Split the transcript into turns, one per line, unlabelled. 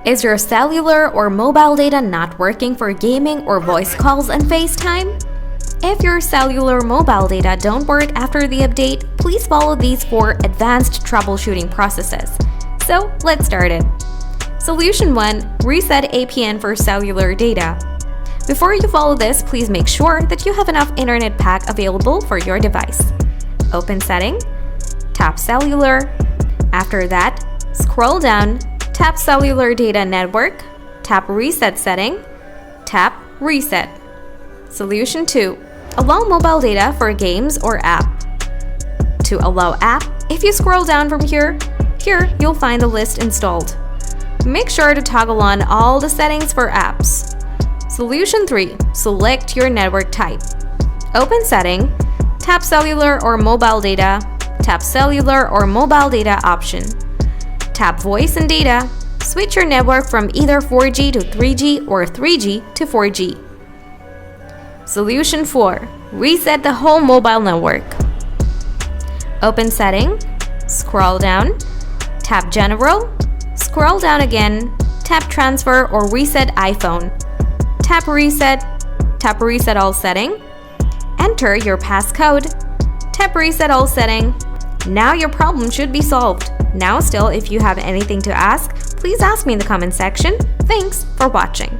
Is your cellular or mobile data not working for gaming or voice calls and FaceTime? If your cellular or mobile data don't work after the update, please follow these 4 advanced troubleshooting processes. So let's start it. Solution 1. Reset APN for cellular data. Before you follow this, please make sure that you have enough internet pack available for your device. Open Setting, tap Cellular. After that, scroll down, tap Cellular Data Network, tap Reset Setting, tap Reset. Solution 2. Allow mobile data for games or app. To allow app, if you scroll down from here you'll find the list installed. Make sure to toggle on all the settings for apps. Solution 3. Select your network type. Open Setting, tap Cellular or Mobile Data, tap Cellular or Mobile Data option. Tap Voice and Data, switch your network from either 4G to 3G or 3G to 4G. Solution 4. Reset the whole mobile network. Open Setting, scroll down, tap General, scroll down again, tap Transfer or Reset iPhone. Tap Reset All Setting, enter your passcode, tap Reset All Setting. Now your problem should be solved. Now still, if you have anything to ask, please ask me in the comment section. Thanks for watching.